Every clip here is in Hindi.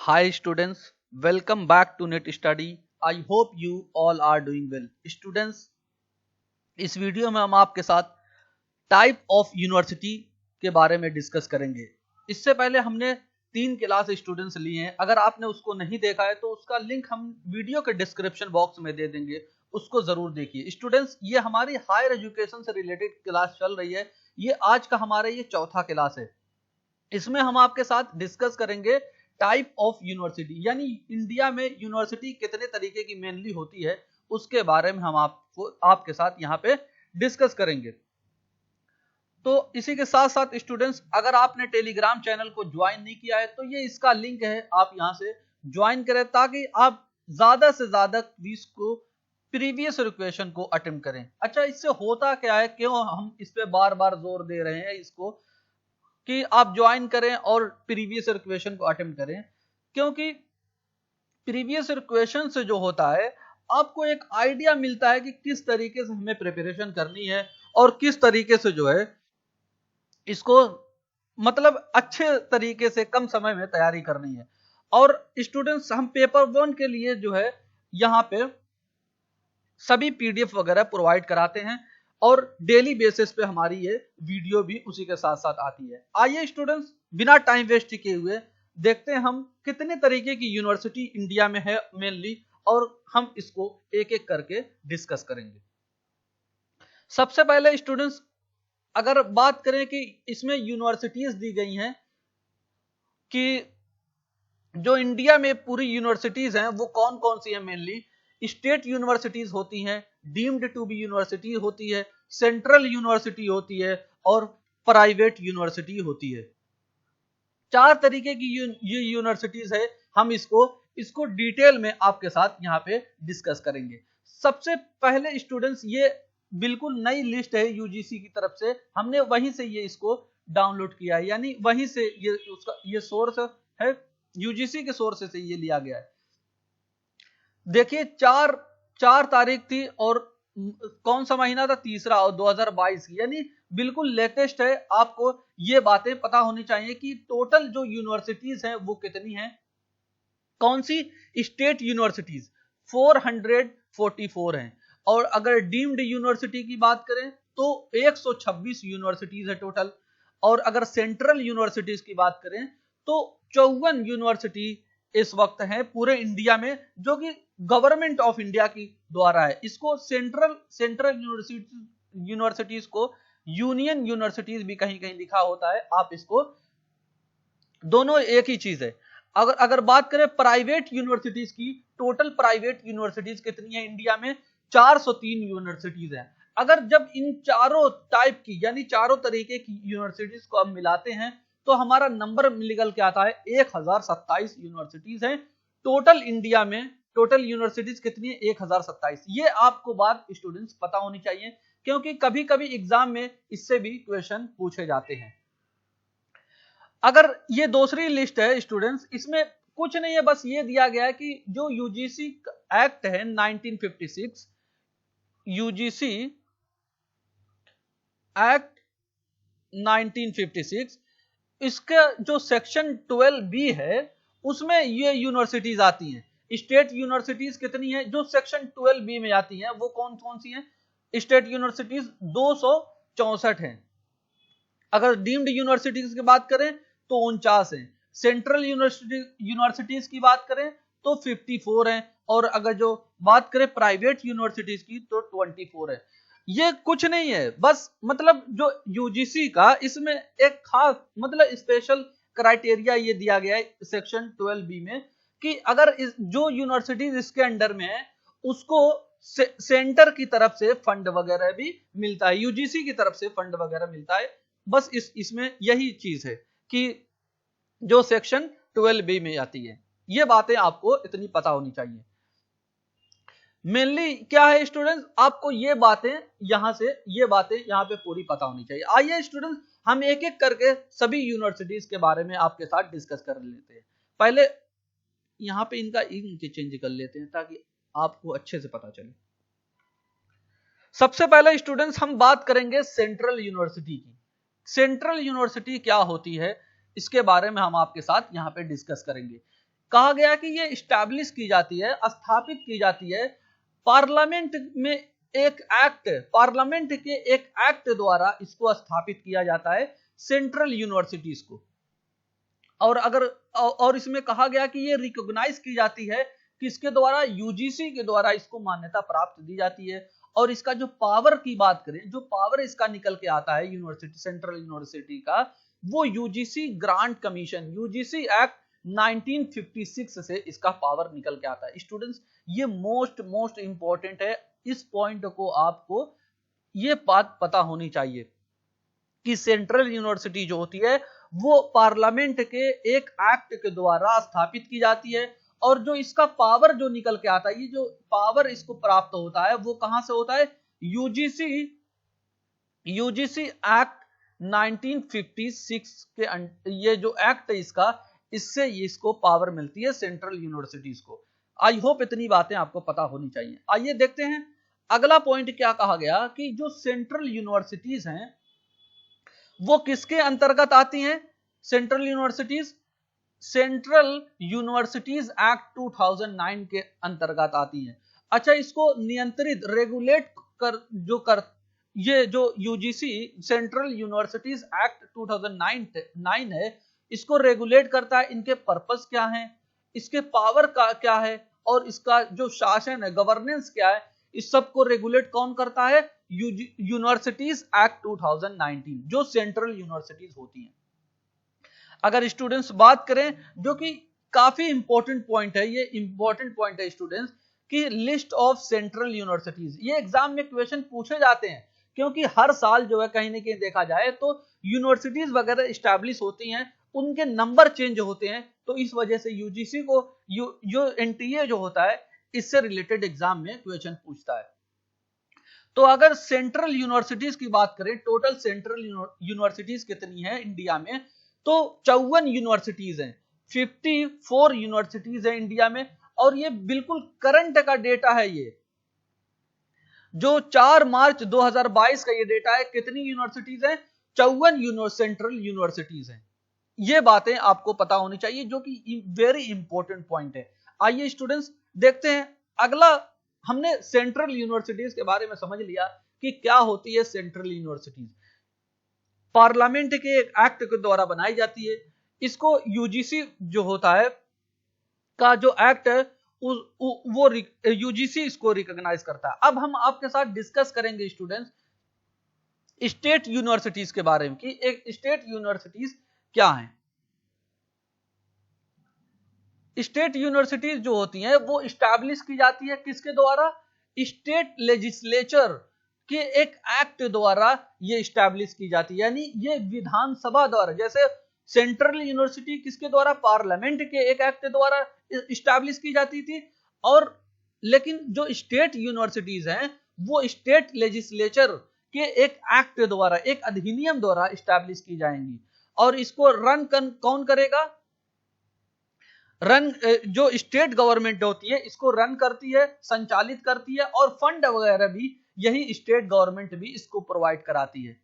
Hi students, welcome back to Net Study. I hope you all are doing well. Students, इस वीडियो में हम आपके साथ टाइप ऑफ यूनिवर्सिटी के बारे में डिस्कस करेंगे। इससे पहले हमने 3 क्लास स्टूडेंट्स लिए हैं। अगर आपने उसको नहीं देखा है तो उसका लिंक हम वीडियो के डिस्क्रिप्शन बॉक्स में दे देंगे, उसको जरूर देखिए। स्टूडेंट्स, ये हमारी हायर एजुकेशन से रिलेटेड क्लास चल रही है। ये आज का हमारा ये चौथा क्लास है। इसमें हम आपके साथ डिस्कस करेंगे टाइप ऑफ यूनिवर्सिटी, यानी इंडिया में यूनिवर्सिटी कितने तरीके की मेनली होती है, उसके बारे में हम आपके साथ यहाँ पे डिस्कस करेंगे। तो इसी के साथ साथ स्टूडेंट्स, अगर आपने टेलीग्राम चैनल को ज्वाइन नहीं किया है तो ये इसका लिंक है, आप यहाँ से ज्वाइन करें ताकि आप ज्यादा से ज्यादा क्विज को प्रीवियस क्वेश्चन को अटेम्प्ट करें। अच्छा, इससे होता क्या है, क्यों हम इस पे बार बार जोर दे रहे हैं इसको कि आप ज्वाइन करें और प्रीवियस क्वेश्चन को अटेम्प्ट करें, क्योंकि प्रीवियस क्वेश्चन से जो होता है आपको एक आइडिया मिलता है कि किस तरीके से हमें प्रिपरेशन करनी है और किस तरीके से जो है इसको मतलब अच्छे तरीके से कम समय में तैयारी करनी है। और स्टूडेंट्स, हम पेपर 1 के लिए जो है यहाँ पे सभी पीडीएफ वगैरह प्रोवाइड कराते हैं और डेली बेसिस पे हमारी ये वीडियो भी उसी के साथ साथ आती है। आइए स्टूडेंट्स, बिना टाइम वेस्ट किए हुए देखते हैं हम कितने तरीके की यूनिवर्सिटी इंडिया में है मेनली, और हम इसको एक एक करके डिस्कस करेंगे। सबसे पहले स्टूडेंट्स, अगर बात करें कि इसमें यूनिवर्सिटीज दी गई हैं कि जो इंडिया में पूरी यूनिवर्सिटीज हैं वो कौन कौन सी हैं। मेनली स्टेट यूनिवर्सिटीज होती हैं, डीम्ड टू बी यूनिवर्सिटी होती है, सेंट्रल यूनिवर्सिटी होती है और प्राइवेट यूनिवर्सिटी होती है। 4 तरीके की ये यूनिवर्सिटीज है। हम इसको डिटेल में आपके साथ यहाँ पे डिस्कस करेंगे। सबसे पहले स्टूडेंट्स, ये बिल्कुल नई लिस्ट है यूजीसी की तरफ से, हमने वहीं से ये इसको डाउनलोड किया है, यानी वहीं से ये सोर्स है, यूजीसी के सोर्स से ये लिया गया है। देखिए, 4 तारीख थी और कौन सा महीना था, तीसरा, और 2022 की, यानी बिल्कुल लेटेस्ट है। आपको ये बातें पता होनी चाहिए कि टोटल जो यूनिवर्सिटीज हैं वो कितनी हैं। कौन सी स्टेट यूनिवर्सिटीज 444 हैं, और अगर डीम्ड यूनिवर्सिटी की बात करें तो 126 यूनिवर्सिटीज है टोटल, और अगर सेंट्रल यूनिवर्सिटीज की बात करें तो 54 यूनिवर्सिटी इस वक्त है पूरे इंडिया में, जो कि गवर्नमेंट ऑफ इंडिया की द्वारा है। इसको सेंट्रल यूनिवर्सिटीज को यूनियन यूनिवर्सिटीज भी कहीं कहीं लिखा होता है। आप इसको, दोनों एक ही चीज है। अगर बात करें प्राइवेट यूनिवर्सिटीज की, टोटल प्राइवेट यूनिवर्सिटीज कितनी है इंडिया में, 403 यूनिवर्सिटीज हैं। अगर जब इन चारों टाइप की, यानी चारों तरीके की यूनिवर्सिटीज को हम मिलाते हैं तो हमारा नंबर निकल के आता है 1027 यूनिवर्सिटीज हैं टोटल इंडिया में। टोटल यूनिवर्सिटीज कितनी है, 1027। ये आपको बात स्टूडेंट्स पता होनी चाहिए, क्योंकि कभी कभी एग्जाम में इससे भी क्वेश्चन पूछे जाते हैं। अगर ये दूसरी लिस्ट है स्टूडेंट्स, इसमें कुछ नहीं है, बस ये दिया गया है कि जो यूजीसी एक्ट है 1956, यूजीसी एक्ट 1956, इसका जो सेक्शन 12B है उसमेमें ये यूनिवर्सिटीज आती हैं। स्टेट यूनिवर्सिटीज कितनी है जो सेक्शन 12B में आती हैं, वो कौन कौन सी हैं? स्टेट यूनिवर्सिटीज 264 हैं। अगर डीम्ड यूनिवर्सिटीज की बात करें तो 49 हैं। सेंट्रल यूनिवर्सिटीज की बात करें तो 54 हैं, और अगर जो बात करें प्राइवेट यूनिवर्सिटीज की तो 24 है। ये कुछ नहीं है, बस मतलब जो यूजीसी का इसमें एक खास मतलब स्पेशल क्राइटेरिया ये दिया गया है सेक्शन 12B में कि अगर जो यूनिवर्सिटीज इसके अंडर में है उसको सेंटर की तरफ से फंड वगैरह भी मिलता है, यूजीसी की तरफ से फंड वगैरह मिलता है। बस इसमें यही चीज है कि जो सेक्शन 12B में आती है। ये बातें आपको इतनी पता होनी चाहिए। मेनली क्या है स्टूडेंट्स, आपको ये बातें यहां पे पूरी पता होनी चाहिए। आइए स्टूडेंट्स, हम एक एक करके सभी यूनिवर्सिटीज के बारे में आपके साथ डिस्कस कर लेते हैं। पहले यहां पे इनका इंक चेंज कर लेते हैं ताकि आपको अच्छे से पता चले। सबसे पहले स्टूडेंट्स, हम बात करेंगे सेंट्रल यूनिवर्सिटी की। सेंट्रल यूनिवर्सिटी क्या होती है इसके बारे में हम आपके साथ यहाँ पे डिस्कस करेंगे। कहा गया कि ये इस्टेब्लिश की जाती है, स्थापित की जाती है पार्लियामेंट में एक एक्ट, पार्लियामेंट के एक एक्ट द्वारा इसको स्थापित किया जाता है सेंट्रल यूनिवर्सिटीज को। और इसमें कहा गया कि ये रिकॉग्नाइज की जाती है किसके द्वारा, यूजीसी के द्वारा इसको मान्यता प्राप्त दी जाती है। और इसका जो पावर की बात करें, जो पावर इसका निकल के आता है यूनिवर्सिटी, सेंट्रल यूनिवर्सिटी का, वो UGC grant commission, UGC act 1956 से इसका पावर निकल के आता है। स्टूडेंट्स, ये मोस्ट इंपॉर्टेंट है, इस पॉइंट को आपको ये बात पता होनी चाहिए कि सेंट्रल यूनिवर्सिटी जो होती है वो पार्लियामेंट के एक एक्ट के द्वारा स्थापित की जाती है। और जो इसका पावर जो निकल के आता है, ये जो पावर इसको प्राप्त होता है वो कहां से होता है, यूजीसी एक्ट 1956 के, ये जो एक्ट है इसका, इससे इसको पावर मिलती है सेंट्रल यूनिवर्सिटीज को। आई होप इतनी बातें आपको पता होनी चाहिए। आइए देखते हैं अगला पॉइंट क्या कहा गया कि जो सेंट्रल यूनिवर्सिटीज हैं वो किसके अंतर्गत आती हैं। सेंट्रल यूनिवर्सिटीज एक्ट 2009 के अंतर्गत आती हैं। अच्छा, इसको नियंत्रित, रेगुलेट कर ये जो यूजीसी सेंट्रल यूनिवर्सिटीज एक्ट 2009 है, इसको रेगुलेट करता है। इनके पर्पस क्या है, इसके पावर का क्या है, और इसका जो शासन है, गवर्नेंस क्या है, इस सब को रेगुलेट कौन करता है, यूनिवर्सिटीज एक्ट 2019, जो सेंट्रल यूनिवर्सिटीज होती हैं। अगर स्टूडेंट्स बात करें, जो कि काफी इंपॉर्टेंट पॉइंट है, ये इंपॉर्टेंट पॉइंट है स्टूडेंट्स की लिस्ट ऑफ सेंट्रल यूनिवर्सिटीज, ये एग्जाम में क्वेश्चन पूछे जाते हैं, क्योंकि हर साल जो है कहीं ना कहीं देखा जाए तो यूनिवर्सिटीज वगैरह स्टैब्लिश होती हैं, उनके नंबर चेंज होते हैं, तो इस वजह से यूजीसी को जो एनटीए जो होता है इससे रिलेटेड एग्जाम में क्वेश्चन पूछता है। तो अगर सेंट्रल यूनिवर्सिटीज की बात करें, टोटल सेंट्रल यूनिवर्सिटीज कितनी है इंडिया में, तो 54 यूनिवर्सिटीज हैं, 54 यूनिवर्सिटीज है इंडिया में। और ये बिल्कुल करंट का डेटा है, ये जो 4 मार्च 2022 का ये डेटा है। कितनी यूनिवर्सिटीज हैं, 54 सेंट्रल यूनिवर्सिटीज हैं। ये बातें आपको पता होनी चाहिए, जो कि वेरी इंपॉर्टेंट पॉइंट है। आइए स्टूडेंट्स देखते हैं अगला। हमने सेंट्रल यूनिवर्सिटीज के बारे में समझ लिया कि क्या होती है सेंट्रल यूनिवर्सिटीज, पार्लियामेंट के एक एक्ट के द्वारा बनाई जाती है। इसको यूजीसी जो होता है का जो एक्ट है वो यूजीसी इसको रिकॉग्नाइज करता है। अब हम आपके साथ डिस्कस करेंगे स्टूडेंट्स स्टेट यूनिवर्सिटीज के बारे में कि एक स्टेट यूनिवर्सिटीज क्या है। स्टेट यूनिवर्सिटीज जो होती हैं वो इस्टेब्लिश की जाती है किसके द्वारा, स्टेट लेजिस्लेचर के एक एक्ट द्वारा ये इस्टेब्लिश की जाती है, यानी ये विधानसभा द्वारा। जैसे सेंट्रल यूनिवर्सिटी किसके द्वारा, पार्लियामेंट के एक एक्ट द्वारा इस्टेब्लिश की जाती थी, और लेकिन जो स्टेट यूनिवर्सिटीज हैं वो स्टेट लेजिस्लेचर के एक एक्ट द्वारा, एक अधिनियम द्वारा इस्टेब्लिश की जाएंगी। और इसको रन कौन करेगा, जो स्टेट गवर्नमेंट होती है इसको रन करती है, संचालित करती है, और फंड वगैरह भी यही स्टेट गवर्नमेंट भी इसको प्रोवाइड कराती है।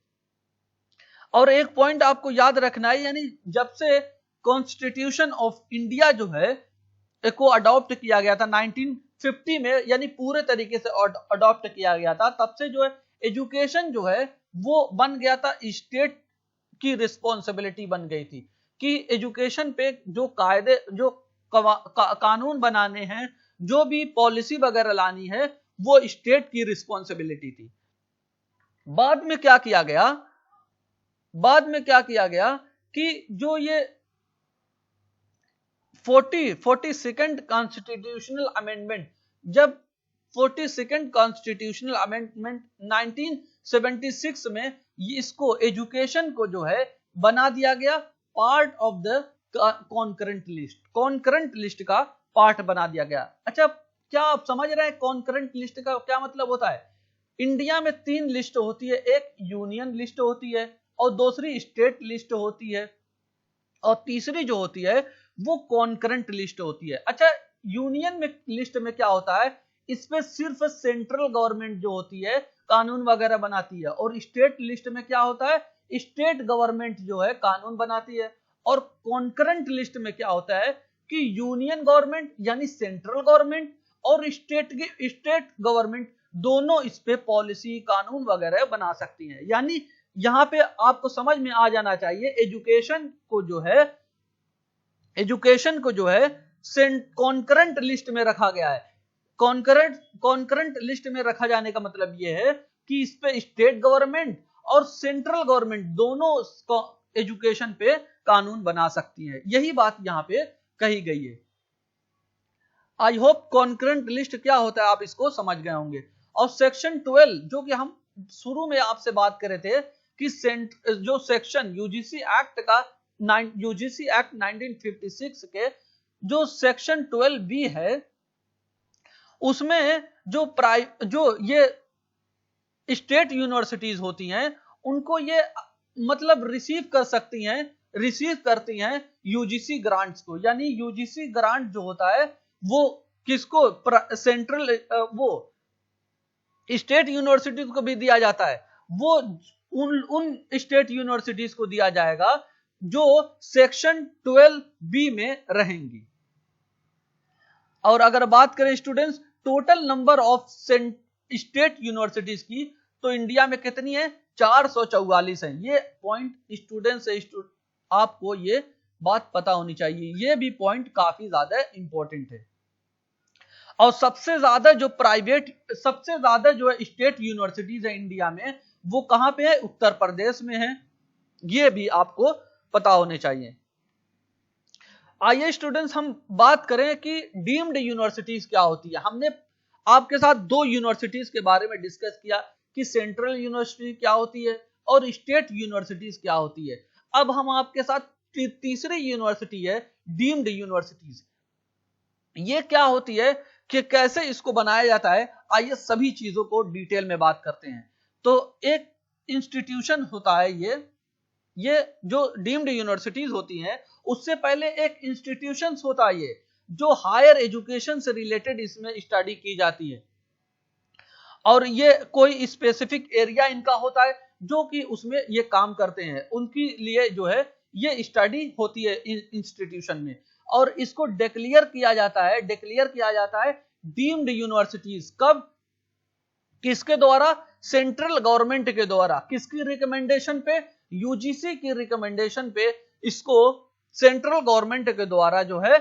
और एक पॉइंट आपको याद रखना है, यानी जब से कॉन्स्टिट्यूशन ऑफ इंडिया जो है को अडॉप्ट किया गया था 1950 में, यानी पूरे तरीके से अडॉप्ट किया गया था, तब से जो है एजुकेशन जो है वो बन गया था, स्टेट की रिस्पॉन्सिबिलिटी बन गई थी कि एजुकेशन पे जो कायदे, जो कानून बनाने हैं, जो भी पॉलिसी वगैरह लानी है, वो स्टेट की रिस्पॉन्सिबिलिटी थी। बाद में क्या किया गया कि जो ये 42nd कॉन्स्टिट्यूशनल अमेंडमेंट, जब 42nd कॉन्स्टिट्यूशनल अमेंडमेंट 1976 में इसको एजुकेशन को जो है बना दिया गया part of the concurrent list का पार्ट बना दिया गया। अच्छा, क्या आप समझ रहे हैं कॉन्करेंट लिस्ट का क्या मतलब होता है? इंडिया में 3 लिस्ट होती है, एक यूनियन लिस्ट होती है, और दूसरी स्टेट लिस्ट होती है, और तीसरी जो होती है वो कॉन्करेंट लिस्ट होती है। अच्छा, यूनियन में लिस्ट में क्या होता है, इसमें सिर्फ सेंट्रल गवर्नमेंट जो होती है कानून वगैरह बनाती है, और स्टेट लिस्ट में क्या होता है, स्टेट गवर्नमेंट जो है कानून बनाती है। और कॉन्करेंट लिस्ट में क्या होता है कि यूनियन गवर्नमेंट यानी सेंट्रल गवर्नमेंट और स्टेट गवर्नमेंट दोनों इस पे पॉलिसी कानून वगैरह बना सकती हैं। यानी यहां पे आपको समझ में आ जाना चाहिए एजुकेशन को जो है कॉन्करेंट लिस्ट में रखा गया है। कॉन्करेंट लिस्ट में रखा जाने का मतलब यह है कि इस पे स्टेट गवर्नमेंट और सेंट्रल गवर्नमेंट दोनों एजुकेशन पे कानून बना सकती है। यही बात यहां पे कही गई है। आई होप कॉन्करेंट लिस्ट क्या होता है आप इसको समझ गए होंगे। और सेक्शन 12 जो कि हम शुरू में आपसे बात कर रहे थे कि जो सेक्शन यूजीसी एक्ट 1956 के जो सेक्शन 12B है उसमें जो ये स्टेट यूनिवर्सिटीज होती हैं उनको ये मतलब रिसीव करती हैं यूजीसी ग्रांट्स को। यानी यूजीसी ग्रांट जो होता है वो किसको सेंट्रल वो स्टेट यूनिवर्सिटीज को भी दिया जाता है। वो उन स्टेट यूनिवर्सिटीज को दिया जाएगा जो सेक्शन 12B में रहेंगी। और अगर बात करें students total number of state universities की तो इंडिया में कितनी है 444 है। ये पॉइंट स्टूडेंट्स आपको ये बात पता होनी चाहिए। ये भी पॉइंट काफी ज्यादा इंपॉर्टेंट है। और सबसे ज्यादा जो स्टेट यूनिवर्सिटीज है इंडिया में वो कहां पे है उत्तर प्रदेश में है। ये भी आपको पता होने चाहिए। आइए स्टूडेंट्स हम बात करें कि डीम्ड यूनिवर्सिटीज क्या होती है। हमने आपके साथ दो यूनिवर्सिटीज के बारे में डिस्कस किया कि सेंट्रल यूनिवर्सिटी क्या होती है और स्टेट यूनिवर्सिटीज क्या होती है। अब हम आपके साथ तीसरी यूनिवर्सिटी है डीम्ड यूनिवर्सिटीज। ये क्या होती है कि कैसे इसको बनाया जाता है, आइए सभी चीजों को डिटेल में बात करते हैं। तो एक इंस्टीट्यूशन होता है ये जो डीम्ड यूनिवर्सिटीज होती हैं उससे पहले एक इंस्टीट्यूशन होता है ये जो हायर एजुकेशन से रिलेटेड इसमें स्टडी की जाती है। और ये कोई स्पेसिफिक एरिया इनका होता है जो कि उसमें ये काम करते हैं, उनके लिए जो है ये स्टडी होती है इंस्टीट्यूशन में। और इसको डिक्लेयर किया जाता है डीम्ड यूनिवर्सिटीज कब, किसके द्वारा, सेंट्रल गवर्नमेंट के द्वारा। किसकी रिकमेंडेशन पे, यूजीसी की रिकमेंडेशन पे इसको सेंट्रल गवर्नमेंट के द्वारा जो है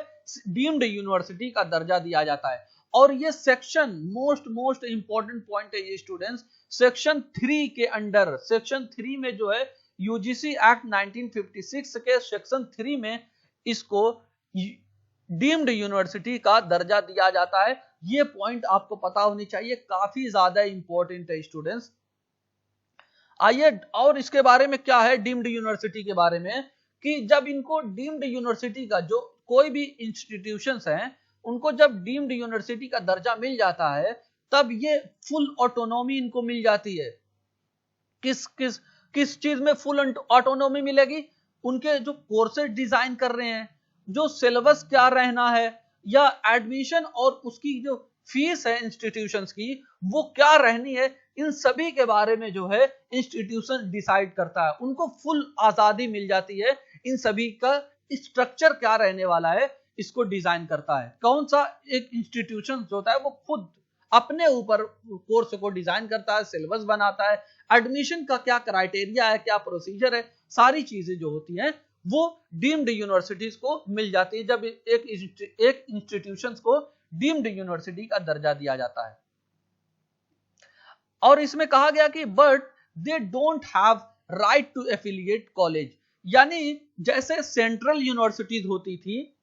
डीम्ड यूनिवर्सिटी का दर्जा दिया जाता है। और ये सेक्शन मोस्ट इंपॉर्टेंट पॉइंट है ये स्टूडेंट्स, सेक्शन 3 के अंडर, सेक्शन 3 में जो है यूजीसी एक्ट 1956 के सेक्शन 3 में इसको डीम्ड यूनिवर्सिटी का दर्जा दिया जाता है। ये पॉइंट आपको पता होनी चाहिए, काफी ज्यादा इंपॉर्टेंट है स्टूडेंट्स। आइए और इसके बारे में क्या है डीम्ड यूनिवर्सिटी के बारे में कि जब इनको डीम्ड यूनिवर्सिटी का जो कोई भी इंस्टीट्यूशंस हैं उनको जब डीम्ड यूनिवर्सिटी का दर्जा मिल जाता है तब ये फुल ऑटोनॉमी इनको मिल जाती है। किस चीज में फुल ऑटोनॉमी मिलेगी, उनके जो कोर्सेज डिजाइन कर रहे हैं, जो सिलेबस क्या रहना है, या एडमिशन और उसकी जो फीस है इंस्टीट्यूशंस की वो क्या रहनी है, इन सभी के बारे में जो है इंस्टीट्यूशन डिसाइड करता है। उनको फुल आजादी मिल जाती है, इन सभी का स्ट्रक्चर क्या रहने वाला है इसको डिजाइन करता है। कौन सा एक इंस्टीट्यूशन होता है वो खुद अपने ऊपर कोर्स को डिजाइन करता है, सिलेबस बनाता है, एडमिशन का क्या क्राइटेरिया है, क्या प्रोसीजर है, सारी चीजें जो होती हैं वो डीम्ड यूनिवर्सिटीज को मिल जाती है जब एक इंस्टीट्यूशन को डीम्ड यूनिवर्सिटी का दर्जा दिया जाता है। और इसमें कहा गया कि but they don't have right to affiliate college. यानी जैसे सेंट्रल यूनिवर्सिटीज होती थी,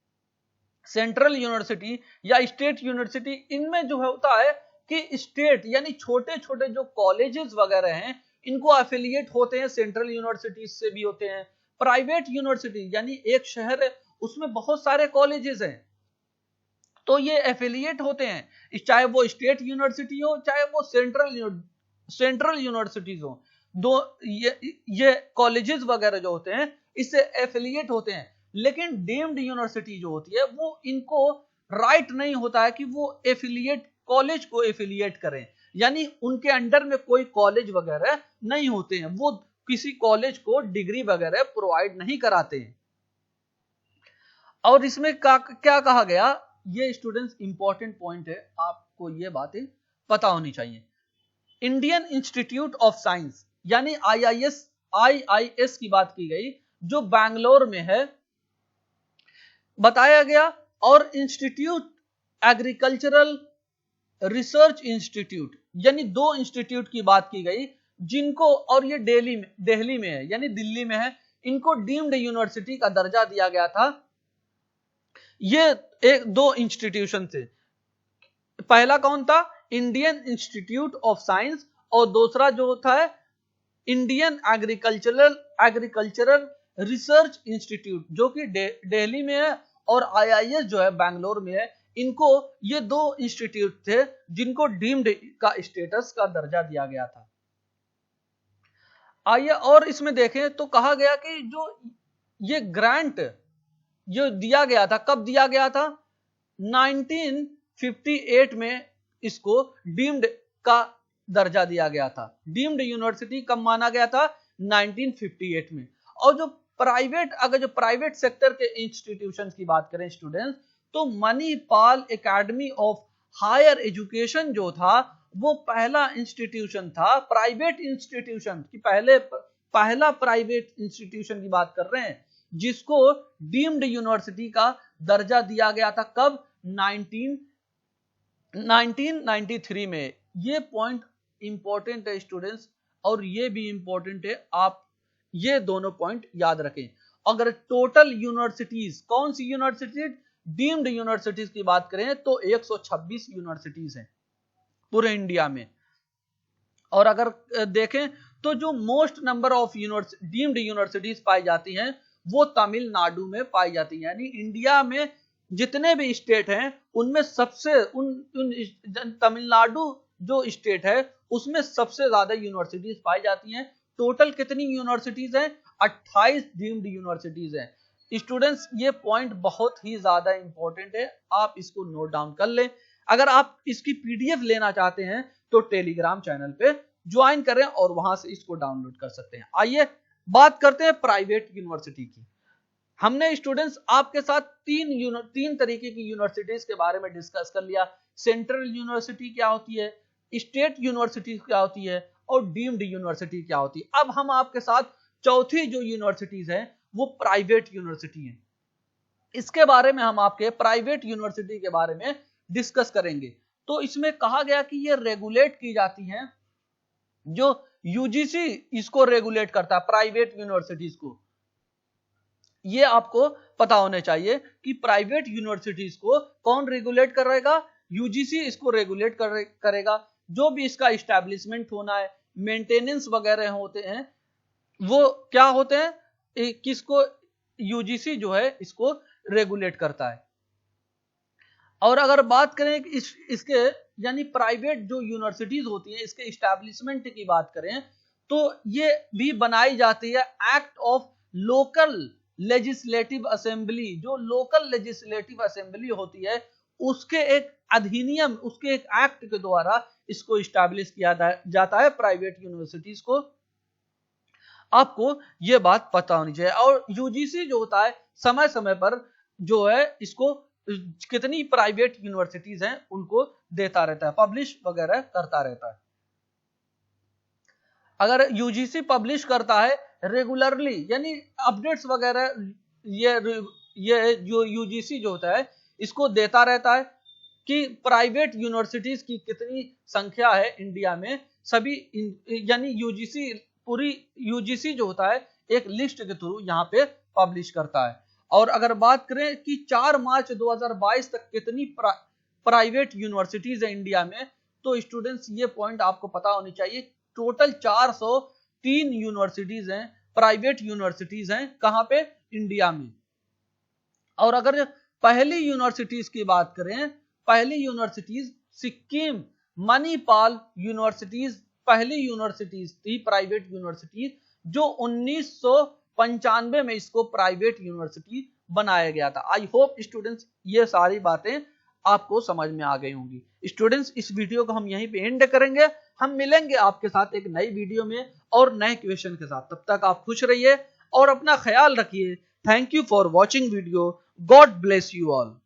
सेंट्रल यूनिवर्सिटी या स्टेट यूनिवर्सिटी, इनमें जो होता है कि स्टेट यानी छोटे छोटे जो कॉलेजेस वगैरह हैं इनको एफिलिएट होते हैं, सेंट्रल यूनिवर्सिटीज से भी होते हैं। प्राइवेट यूनिवर्सिटी यानी एक शहर है उसमें बहुत सारे कॉलेजेस हैं तो ये एफिलिएट होते हैं, चाहे वो स्टेट यूनिवर्सिटी हो चाहे वो सेंट्रल यूनिवर्सिटीज हो, दो ये कॉलेजेस वगैरह जो होते हैं इससे एफिलिएट होते हैं। लेकिन डीम्ड यूनिवर्सिटी जो होती है वो इनको राइट नहीं होता है कि वो कॉलेज को एफिलिएट करें, यानी उनके अंडर में कोई कॉलेज वगैरह नहीं होते हैं, वो किसी कॉलेज को डिग्री वगैरह प्रोवाइड नहीं कराते हैं। और इसमें क्या कहा गया, ये स्टूडेंट्स इंपॉर्टेंट पॉइंट है, आपको ये बातें पता होनी चाहिए। इंडियन इंस्टीट्यूट ऑफ साइंस यानी आईआईएस की बात की गई, जो बैंगलोर में है बताया गया, और इंस्टीट्यूट एग्रीकल्चरल रिसर्च इंस्टीट्यूट यानी 2 इंस्टीट्यूट की बात की गई, जिनको, और ये दिल्ली में है यानी दिल्ली में है, इनको डीम्ड यूनिवर्सिटी का दर्जा दिया गया था। ये 2 इंस्टीट्यूशन थे, पहला कौन था, इंडियन इंस्टीट्यूट ऑफ साइंस, और दूसरा जो था इंडियन एग्रीकल्चरल रिसर्च इंस्टीट्यूट, जो कि दिल्ली में है, और आईआईएस जो है बैंगलोर में है। इनको, ये 2 इंस्टीट्यूट थे जिनको डीम्ड का स्टेटस का दर्जा दिया गया था। आइए और इसमें देखें तो कहा गया कि जो ये ग्रांट जो दिया गया था, कब दिया गया था, 1958 में इसको डीम्ड का दर्जा दिया गया था। डीम्ड यूनिवर्सिटी कब माना गया था, 1958 में। और जो प्राइवेट सेक्टर के इंस्टीट्यूशंस की बात करें स्टूडेंट्स, तो Manipal academy of higher education जो था, वो पहला इंस्टीट्यूशन था, प्राइवेट इंस्टीट्यूशन की पहला प्राइवेट इंस्टीट्यूशन की बात कर रहे हैं, जिसको डीम्ड यूनिवर्सिटी का दर्जा दिया गया था। कब, 1993 में। ये पॉइंट इंपॉर्टेंट है स्टूडेंट्स, और ये भी इंपॉर्टेंट है, आप ये दोनों पॉइंट याद रखें। अगर टोटल यूनिवर्सिटीज, कौन सी यूनिवर्सिटी, डीम्ड यूनिवर्सिटीज की बात करें तो 126 यूनिवर्सिटीज हैं पूरे इंडिया में। और अगर देखें तो जो most number of deemed universities पाई जाती हैं, वो तमिलनाडु में पाई जाती है। यानी इंडिया में जितने भी स्टेट हैं, उनमें सबसे तमिलनाडु जो स्टेट है, उसमें सबसे ज्यादा यूनिवर्सिटीज पाई जाती हैं। टोटल कितनी यूनिवर्सिटीज हैं, 28 डीम्ड यूनिवर्सिटीज हैं। स्टूडेंट्स, ये पॉइंट बहुत ही ज्यादा इंपॉर्टेंट है, आप इसको नोट डाउन कर लें। अगर आप इसकी पीडीएफ लेना चाहते हैं तो टेलीग्राम चैनल पे ज्वाइन करें और वहां से इसको डाउनलोड कर सकते हैं। आइए बात करते हैं प्राइवेट यूनिवर्सिटी की। हमने स्टूडेंट्स आपके साथ तीन तरीके की यूनिवर्सिटीज के बारे में डिस्कस कर लिया। सेंट्रल यूनिवर्सिटी क्या होती है, स्टेट यूनिवर्सिटी क्या होती है, और डीम्ड यूनिवर्सिटी क्या होती है। अब हम आपके साथ चौथी जो यूनिवर्सिटीज है वो प्राइवेट यूनिवर्सिटी है। इसके बारे में हम आपके प्राइवेट यूनिवर्सिटी के बारे में डिस्कस करेंगे। तो इसमें कहा गया कि ये रेगुलेट की जाती हैं, जो यूजीसी इसको रेगुलेट करता है प्राइवेट यूनिवर्सिटीज को। ये आपको पता होने चाहिए कि प्राइवेट यूनिवर्सिटीज को कौन रेगुलेट करेगा, यूजीसी इसको रेगुलेट करेगा। जो भी इसका इस्टेब्लिशमेंट होना है, मेंटेनेंस वगैरह होते हैं, वो क्या होते हैं, किसको, यूजीसी जो है इसको रेगुलेट करता है। और अगर बात करें इसके यानी प्राइवेट जो यूनिवर्सिटीज होती हैं, इसके इस्टेब्लिशमेंट की बात करें तो ये भी बनाई जाती है act of local legislative assembly. जो लोकल लेजिस्लेटिव असेंबली होती है, उसके एक अधिनियम, उसके एक एक्ट के द्वारा इसको इस्टेब्लिश किया जाता है प्राइवेट यूनिवर्सिटीज को। आपको ये बात पता होनी चाहिए। और यूजीसी जो होता है, समय समय पर जो है इसको कितनी प्राइवेट यूनिवर्सिटीज हैं उनको देता रहता है, पब्लिश वगैरह करता रहता है। अगर यूजीसी पब्लिश करता है रेगुलरली, यानी अपडेट्स वगैरह, ये जो यूजीसी जो होता है इसको देता रहता है कि प्राइवेट यूनिवर्सिटीज की कितनी संख्या है इंडिया में, सभी यानी पूरी यूजीसी जो होता है एक लिस्ट के थ्रू यहाँ पे पब्लिश करता है। और अगर बात करें कि 4 मार्च 2022 तक कितनी प्राइवेट यूनिवर्सिटीज है इंडिया में, तो स्टूडेंट्स ये पॉइंट आपको पता होनी चाहिए। टोटल 403 यूनिवर्सिटीज हैं, प्राइवेट यूनिवर्सिटीज हैं, कहां पे, इंडिया में। और अगर पहली यूनिवर्सिटीज की बात करें, पहली यूनिवर्सिटीज सिक्किम मणिपाल यूनिवर्सिटीज पहली यूनिवर्सिटीज थी, प्राइवेट यूनिवर्सिटीज, जो 1995 में इसको प्राइवेट यूनिवर्सिटी बनाया गया था। आई होप स्टूडेंट्स ये सारी बातें आपको समझ में आ गई होंगी। स्टूडेंट्स, इस वीडियो को हम यहीं पे एंड करेंगे। हम मिलेंगे आपके साथ एक नई वीडियो में और नए क्वेश्चन के साथ। तब तक आप खुश रहिए और अपना ख्याल रखिए। Thank you for watching video. God bless you all.